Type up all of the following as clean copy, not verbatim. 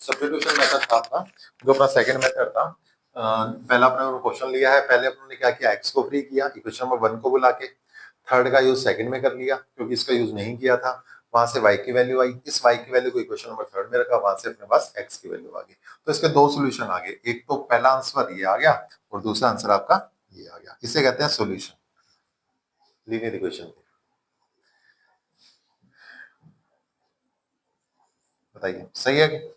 Substitution method था अपना, जो अपना सेकंड मेथड था। पहला अपने क्वेश्चन लिया है, पहले अपने क्या किया, एक्स को फ्री किया, इक्वेशन नंबर 1 को बुला के थर्ड का यूज सेकंड में कर लिया क्योंकि इसका यूज नहीं किया था। वहां से y की वैल्यू आई, इस y की वैल्यू को इक्वेशन नंबर थर्ड में रखा, वहां से अपने पास x की वैल्यू आ गई। तो इसके दो सॉल्यूशन आ गए, एक तो पहला आंसर ये आ गया और दूसरा आंसर आपका ये आ गया। इसे कहते हैं सॉल्यूशन लीनियर इक्वेशन। बताइए सही है कि?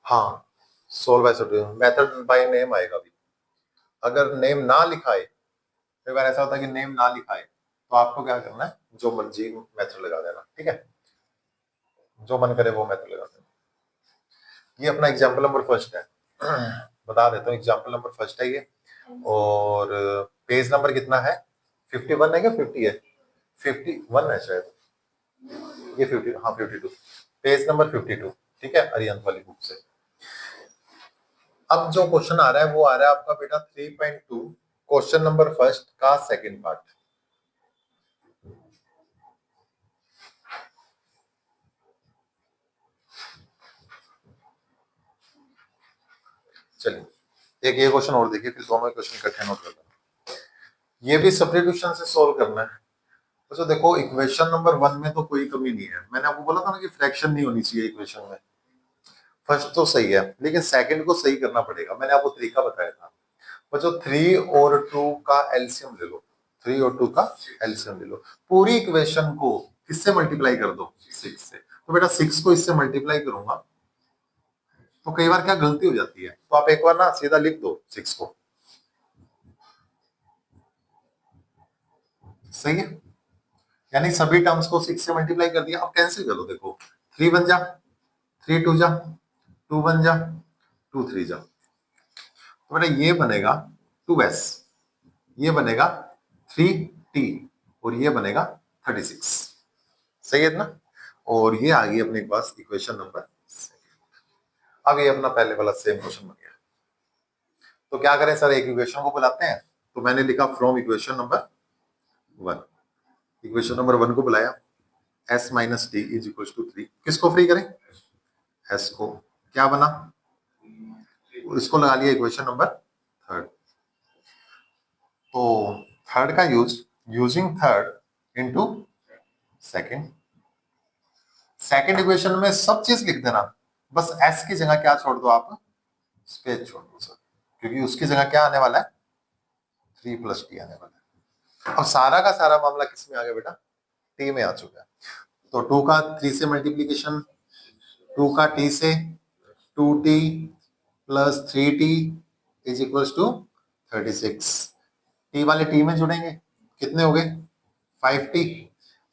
हाँ, solve by substitution method by name आएगा भी। अगर नेम ना लिखाए, कई बार ऐसा होता है कि नेम ना लिखाए, तो आपको क्या करना है, जो मर्जी मेथड लगा देना, ठीक है, जो मन करे वो मेथड लगा देना। ये अपना एग्जांपल नंबर फर्स्ट है, बता देता हूँ, एग्जांपल नंबर फर्स्ट है ये, और पेज नंबर कितना है, 51 है क्या 50 है, 51 है शायद, ये 50, हाँ 52, पेज नंबर 52, ठीक है, अरिहंत वाली बुक से। अब जो क्वेश्चन आ रहा है वो आ रहा है आपका बेटा 3.2, क्वेश्चन नंबर फर्स्ट का सेकंड पार्ट। चलिए एक ये क्वेश्चन और देखिए, फिर दोनों क्वेश्चन इकट्ठे नोट कर लेना। ये भी सब्स्टिट्यूशन से सॉल्व करना है। तो देखो इक्वेशन नंबर 1 में तो कोई कमी नहीं है, मैंने आपको बोला था ना कि फ्रैक्शन नहीं होनी चाहिए इक्वेशन में। फर्स्ट तो सही है, लेकिन सेकंड को सही करना पड़ेगा, मैंने आपको तरीका बताया था। बच्चों 3 और 2 का एलसीएम ले लो, 3 और 2 का एलसीएम ले लो, पूरी इक्वेशन को किससे मल्टीप्लाई कर दो, 6 से। तो बेटा 6 को इससे मल्टीप्लाई करूंगा तो कई बार क्या गलती हो जाती है, तो आप एक बार ना सीधा लिख दो 6 को, सही है, यानी सभी टर्म्स को 6 से मल्टीप्लाई कर दिया। अब कैंसिल कर दो, देखो 3 बन जा, 3 2 जा, 2 बन जा, 2 3 जा, तो बेटा ये बनेगा 2s, ये बनेगा 3t और ये बनेगा 36, सही है ना। और ये आ गई अपने पास इक्वेशन नंबर। अब ये अपना पहले वाला सेम क्वेश्चन बन गया। तो क्या करें सर, एक इक्वेशन को बुलाते हैं, तो मैंने लिखा from equation number 1, equation number 1 को बुलाया, s minus T is equal to 3, किसको फ्री करें, s को, क्या बना, इसको लगा लिया इक्वेशन नंबर थर्ड। तो थर्ड का using third into second, second equation में सब चीज लिख देना, बस s की जगह क्या छोड़ दो आप, स्पेस छोड़ दो सर, क्योंकि उसकी जगह क्या आने वाला है, 3 प्लस टी आने वाला है। अब सारा का सारा मामला किस में आ गया बेटा, टी में आ चुका है। तो 2 का 3 से मल्टीप्लीकेशन, 2 का t से, 2t plus 3t is equal to 36, T वाले टी में जुड़ेंगे, कितने हो गए 5t,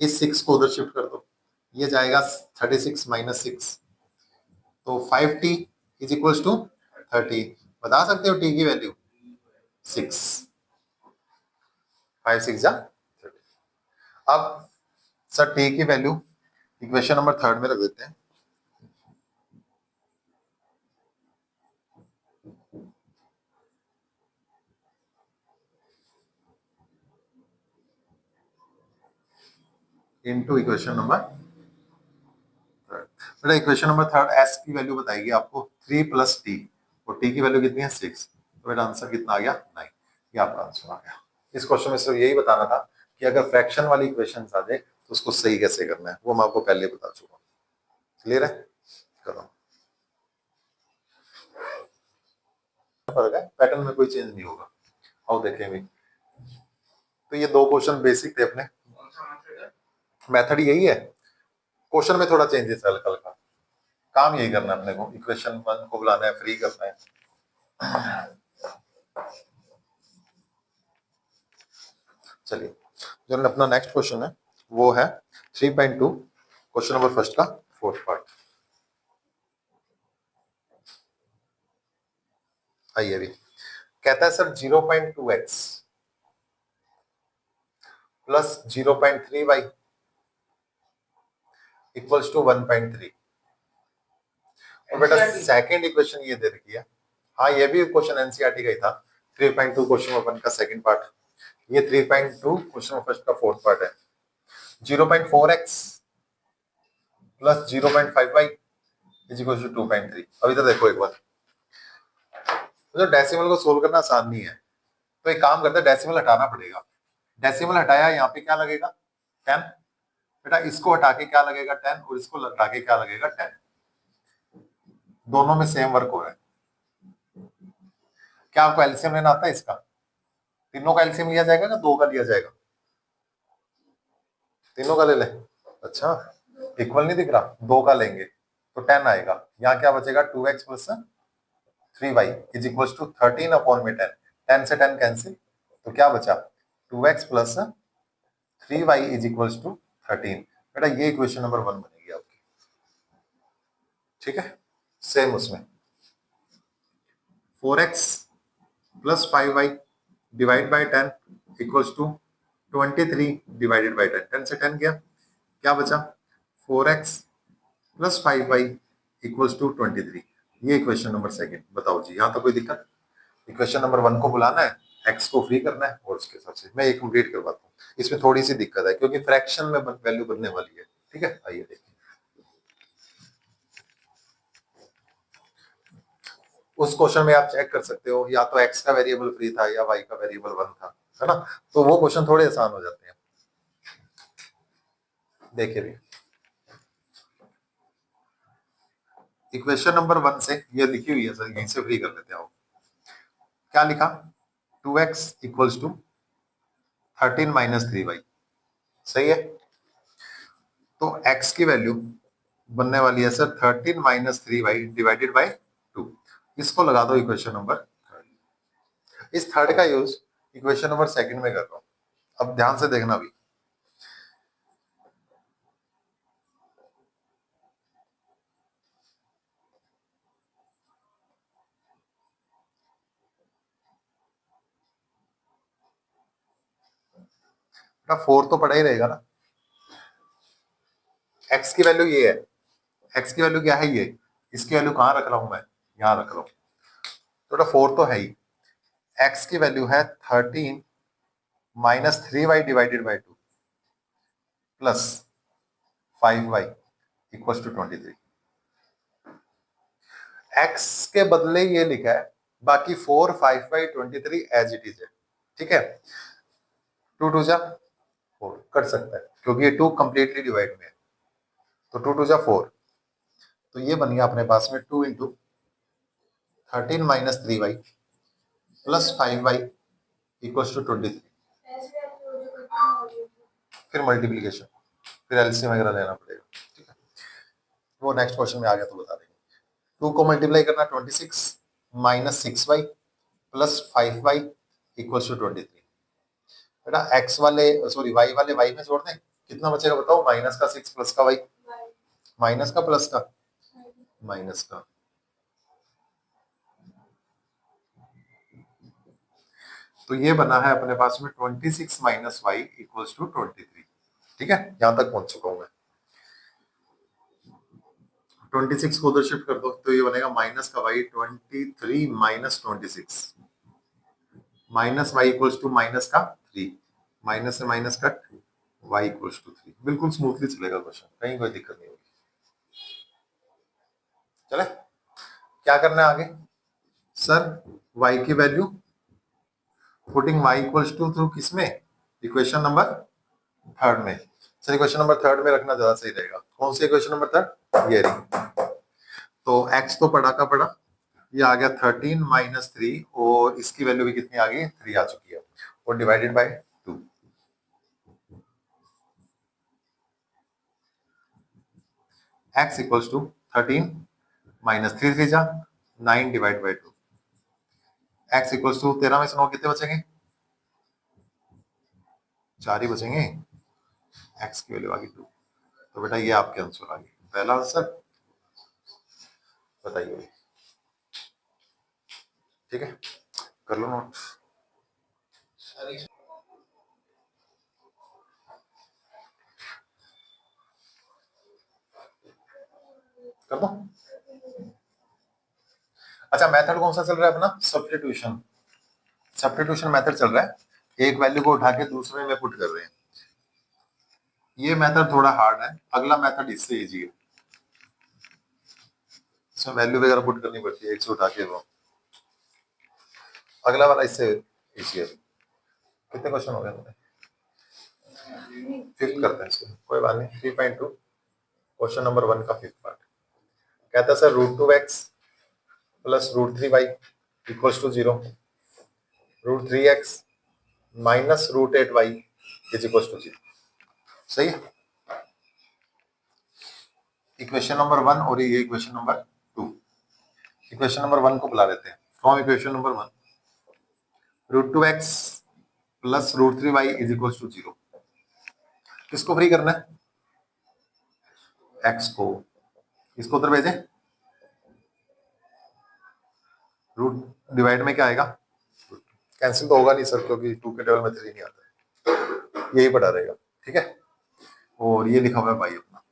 इस 6 को उधर शिफ्ट कर दो, ये जाएगा 36 माइनस 6, तो 5t इज इक्वल टू 30, बता सकते हो t की वैल्यू 6, 5 6 जा 30। अब सर t की वैल्यू इक्वेशन नंबर थर्ड में रख देते हैं, इनटू इक्वेशन नंबर थर्ड। बेटा इक्वेशन नंबर थर्ड s की वैल्यू बताएगी आपको 3 प्लस t, और t की वैल्यू कितनी है 6, तो बेटा आंसर कितना आ गया 9, ये आपका आंसर आ गया। इस क्वेश्चन में सिर्फ यही बताना था कि अगर फ्रैक्शन वाली इक्वेशन आ जाए तो उसको सही कैसे करना है, वो मैं आपको पहले बता चुका हूँ। क्लियर है, करो, फर्क है, पैटर्न में कोई चेंज नहीं होगा। आओ देखेंगे, तो ये दो क्वेश्चन बेसिक थे अपने, मेथड यही है, क्वेश्चन में थोड़ा चेंजेस है हल्का हल्का, काम यही करना है अपने को, इक्वेशन 1 को बुलाना है, फ्री करना है। चलिए जो अपना नेक्स्ट क्वेश्चन है वो है 3.2, क्वेश्चन नंबर फर्स्ट का फोर्थ पार्ट। आइए अभी कहता है sir 0.2x plus 0.3y equals to 1.3, और बेटा सेकंड इक्वेशन ये दे रखी है, हाँ ये भी क्वेश्चन एनसीईआरटी का ही था, 3.2 क्वेश्चन नंबर 1 का सेकंड पार्ट। ये 3.2 क्वेश्चन फर्स्ट का फोर्थ पार्ट है। 0.4x plus 0.5y is equal to 2.3। अब इधर देखो एक बार, तो डेसिमल को सोल्व करना आसान नहीं है, तो एक काम करते हैं, डेसिमल हटाना पड़ेगा। डेसिमल हटाया, यहाँ पे क्या लगेगा 10, बेटा इसको हटा के क्या लगेगा 10, और इसको हटा के क्या लगेगा 10। दोनों में सेम वर्क हो रहा है। क्या आपको एलसीएम लेना आता है इसका? तीनों का एलसीएम लिया जाएगा ना, दो का लिया जाएगा? तीनों का ले ले। अच्छा, इक्वल नहीं दिख रहा, दो का लेंगे तो 10 आएगा। यहाँ क्या बचेगा 2x plus 3y is equal to 13 upon में 10। 10 से 10 कैंसिल, तो क्या बचा 2x plus 3y is equal to 13। बेटा ये इक्वेशन नंबर 1 बनेगी आपकी। ठीक है, सेम उसमें 4x plus 5y divide by 10 equals to 23 divided by 10। 10 से 10 गया, क्या बचा 4x plus 5y equals to 23। ये इक्वेशन नंबर सेकंड। बताओ जी, यहाँ तो कोई दिक्कत? इक्वेशन नंबर 1 को बुलाना है, x को फ्री करना है, और उसके हिसाब से मैं ये कंप्लीट करवाता हूँ। इसमें थोड़ी सी दिक्कत है क्योंकि फ्रैक्शन में वैल्यू बनने वाली है। ठीक है, आइए देखिए। उस क्वेश्चन में आप चेक कर सकते हो, या तो x का वेरिएबल फ्री था या y का वेरिएबल 1 था, है ना? तो वो क्वेश्चन थोड़े आसान हो जाते हैं। देखिए भी इक्वेशन नंबर 1 से ये लिखी हुई है सर, यहीं से फ्री कर लेते हैं। क्या लिखा 2x equals to 13 minus 3y। सही है, तो x की वैल्यू बनने वाली है sir 13 minus 3y divided by 2। इसको लगा दो इक्वेशन नंबर थर्ड। इस थर्ड का यूज इक्वेशन नंबर सेकंड में कर रहा हूं। अब ध्यान से देखना भी, फोर तो पड़ा ही रहेगा ना। x की वैल्यू ये है, x की वैल्यू क्या है ये, इसकी वैल्यू कहां रख रहा हूं मैं, यहां रख रहा हूं। तो फोर तो है ही। x की वैल्यू है 13 minus 3y divided by 2 plus 5y equal to 23। x के बदले ये लिखा है, बाकी 4 5 बाई 23 एज इट इज है। ठीक है, 2 2 जा 4 कर सकता है क्योंकि ये 2 कंप्लीटली डिवाइड में है, तो 2 2 जा 4। तो ये बन गया अपने पास में 2 into 13 minus 3y plus 5y equal to 23। फिर मल्टीप्लीकेशन, फिर एलसीएम वगैरह लेना पड़ेगा। ठीक है, वो नेक्स्ट क्वेश्चन में आ गया तो बता देंगे। 2 को मल्टीप्लाई करना 26 minus 6y plus 5y equal to 23। बेटा x वाले सॉरी y वाले y में जोड़ दें, कितना बचेगा बताओ, माइनस का 6 प्लस का y, माइनस का प्लस का माइनस का। तो ये बना है अपने पास में 26 माइनस वाई इक्वल्स टू 23। ठीक है, यहां तक पहुंच चुका हूं मैं। 26 को उधर शिफ्ट कर दो तो ये बनेगा माइनस का y 23 minus 26 minus y equals to minus का 3, माइनस से minus cut y equals to 3। बिल्कुल स्मूथली चलेगा क्वेश्चन, कहीं कोई दिक्कत नहीं होगी। चले, क्या करना है आगे सर, y की value putting y equals to through किसमें, इक्वेशन नंबर थर्ड में। सर इक्वेशन नंबर थर्ड में रखना ज्यादा सही रहेगा। कौन सी इक्वेशन नंबर थर्ड, ये रही। तो x तो पड़ा का पड़ा, ये आ गया 13 माइनस 3, और इसकी वैल्यू भी कितनी आ गई 3 आ चुकी है, और divided by 2। x equals to 13 minus 3 3 जा 9 divide by 2। x equals to 13 में से 9 कितने बचेंगे, 4 ही बचेंगे। x की वैल्यू आ गई 2। तो बेटा ये आपके आंसर आ गए, पहला आंसर। बताइए, ठीक है, कर लो नोट। कर दो। अच्छा, मेथड कौन सा चल रहा है अपना, सब्स्टिट्यूशन। सब्स्टिट्यूशन मेथड चल रहा है। एक वैल्यू को उठा के दूसरे में पुट कर रहे हैं। ये मेथड थोड़ा हार्ड है, अगला मेथड इससे इजी है, इसमें वैल्यू वगैरह पुट करनी पड़ती है एक से उठा के। वो अगला वाला इससे इजी है। कितने क्वेश्चन हो गए हमारे? फिफ्थ करते हैं इसको, कोई बात नहीं। 3.2 क्वेश्चन नंबर 1 का फिफ्थ पार्ट कहता है sir √2x plus √3y equals to 0, √3x minus √8y is equals to 0। सही है। इक्वेशन नंबर 1 और ये इक्वेशन नंबर 2। इक्वेशन नंबर 1 को बुला लेते हैं। From equation number 1 √2x plus √3y is equals to 0। किसको फ्री करना है? x को। इसको उधर भेजें, रूट डिवाइड में क्या आएगा? कैंसिल तो होगा नहीं सर, क्योंकि 2 के टेबल में 3 नहीं आता है, यही पड़ा रहेगा। ठीक है, और ये लिखा हुआ है भाई अपना।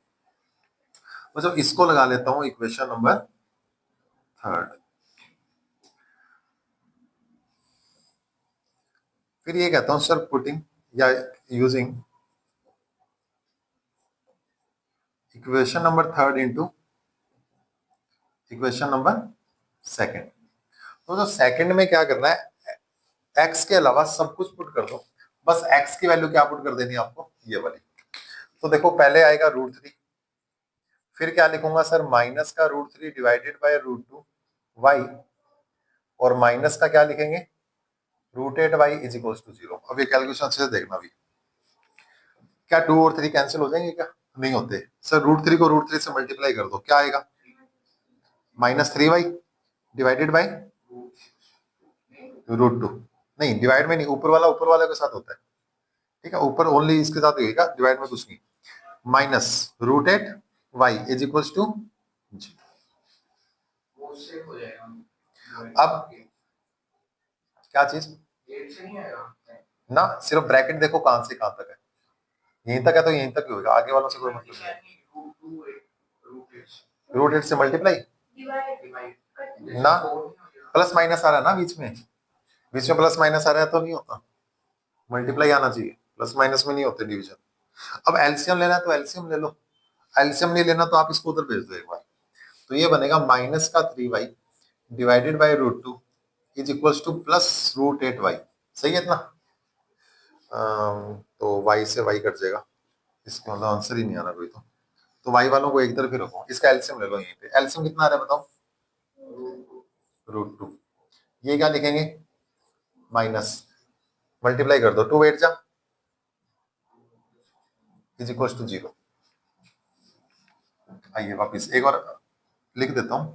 मतलब इसको लगा लेता हूं इक्वेशन नंबर 3। फिर ये कहता हूं सर पुटिंग या using equation number 3 into equation number 2। तो जो सेकंड में क्या करना है, x के अलावा सब कुछ पुट कर दो। बस x की वैल्यू क्या पुट कर देनी है आपको? ये वाली। तो देखो पहले आएगा √3, फिर क्या लिखूंगा सर? माइनस का √3 डिवाइडेड बाय √2 y, और माइनस का क्या लिखेंगे? √8y is equals to 0। अब ये कैलकुलेशन अच्छे से देखना भी। क्या 2 और 3 कैंसिल हो जाएंगे? क्या नहीं होते सर। √3 को √3 से मल्टीप्लाई कर दो, क्या आएगा? -3y divided by √2। नहीं, डिवाइड में नहीं, ऊपर वाला के साथ होता है। ठीक है, ऊपर ओनली इसके साथ होगा, डिवाइड में कुछ नहीं। Minus √8y is equals to 0। अब क्या चीज ना, सिर्फ ब्रैकेट देखो कहां से कहां तक है। यहीं तक है तो यहीं तक ही होगा, आगे वालों से कोई मतलब नहीं। √8 से मल्टीप्लाई ना, प्लस माइनस आ रहा है ना बीच में प्लस माइनस आ रहा है तो नहीं होता, मल्टीप्लाई आना चाहिए, प्लस माइनस में नहीं होते डिवीजन। अब एलसीएम लेना है तो एलसीएम ले लो, एलसीएम नहीं लेना तो आप इसको उधर भेज दो एक बार। तो ये बनेगा माइनस का 3y divided by √2 is equals two plus √8y। सही है इतना? तो y से y कट जाएगा, इसका मतलब आंसर ही नहीं आ रहा कोई। तो y वालों को एक तरफ ही रखो, इसका एलसीएम ले लो। यहीं पे एलसीएम कितना आ रहा है बताओ? √2। ये क्या लिखेंगे? माइनस, मल्टीप्लाई कर दो, 2 8 जा इज इक्वल्स टू 0। आइए वापिस एक और लिख देता हूं।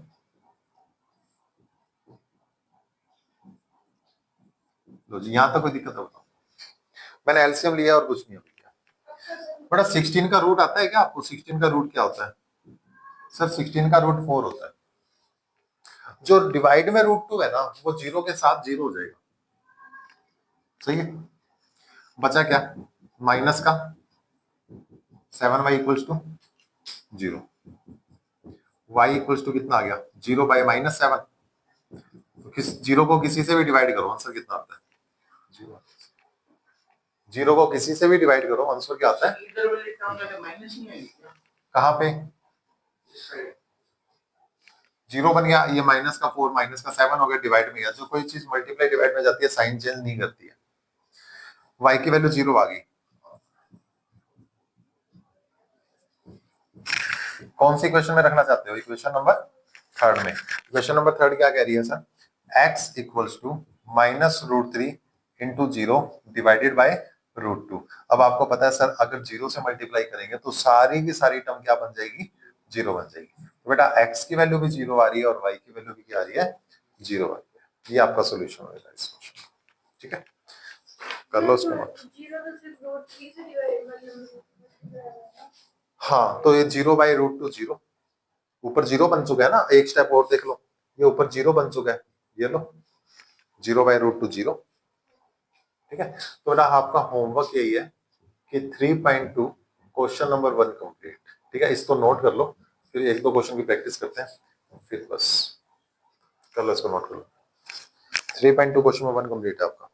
लो जी, यहां तक कोई दिक्कत है बताओ? मैंने एलसीएम लिया और कुछ नहीं किया। बड़ा 16 का रूट आता है क्या आपको? 16 का रूट क्या होता है सर? 16 का रूट 4 होता है। जो डिवाइड में √2 है ना, वो 0 के साथ 0 हो जाएगा। सही है। बचा क्या? माइनस का 7y equals to 0। y equals to कितना आ गया? 0 बाय -7। तो किस 0 को किसी से भी डिवाइड करो, आंसर कितना आता है? 0। 0 को किसी से भी डिवाइड करो, आंसर क्या आता है? कहां पे 0 बन गया? ये माइनस का 4 माइनस का 7 हो गया, डिवाइड में गया। जो कोई चीज मल्टीप्लाई डिवाइड में जाती है साइन चेंज नहीं करती है। y की वैल्यू 0 आ गई। कौन सी इक्वेशन में रखना चाहते हो? इक्वेशन नंबर 3 में। इक्वेशन नंबर 3 क्या कह रही है sir? x equals to -√3 into 0 divided by √2। अब आपको पता है सर, अगर 0 से मल्टीप्लाई करेंगे तो सारी की सारी टर्म क्या बन जाएगी? 0 बन जाएगी। तो बेटा x की वैल्यू भी 0 आ रही है और y की वैल्यू भी क्या आ रही है? 0 आ रही है। ये आपका सोल्यूशन होगा इस क्वेश्चन। ठीक है, कर लो उसको नोट। हाँ, तो ये 0 बाय √2 0, ऊपर 0 बन चुका है ना। एक स्टेप और देख लो, ये ऊपर 0 बन चुका है, ये लो 0 बाय √2 0। ठीक है, तो बेटा आपका होमवर्क यही है कि 3.2 क्वेश्चन नंबर 1 कंप्लीट। ठीक है, इसको नोट कर लो, फिर एक दो क्वेश्चन की प्रैक्टिस करते हैं, फिर बस कर लो, इसको नोट कर लो। 3.2 क्वेश्चन नंबर 1 कंप्लीट है आपका।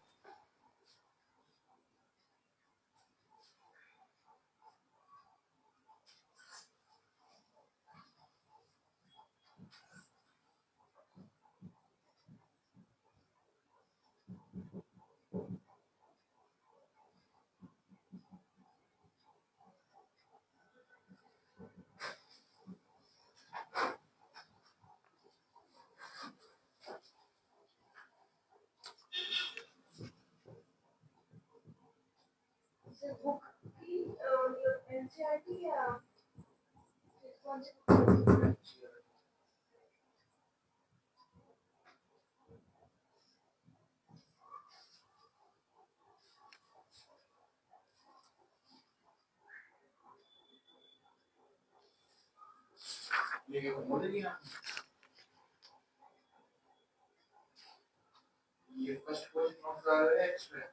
ये first question of the X-ray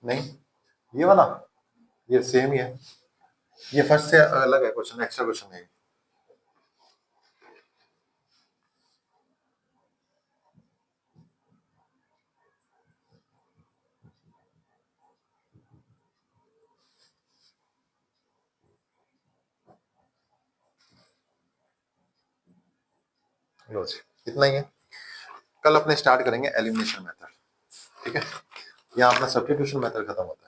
नहीं, ये वाला ये सेम ही है, ये फर्स्ट से अलग है क्वेश्चन, एक्स्ट्रा क्वेश्चन है। लो जी, इतना ही है। कल अपने स्टार्ट करेंगे एलिमिनेशन मेथड, ठीक है। यहाँ अपना सब्स्टिट्यूशन मेथड खत्म होता है।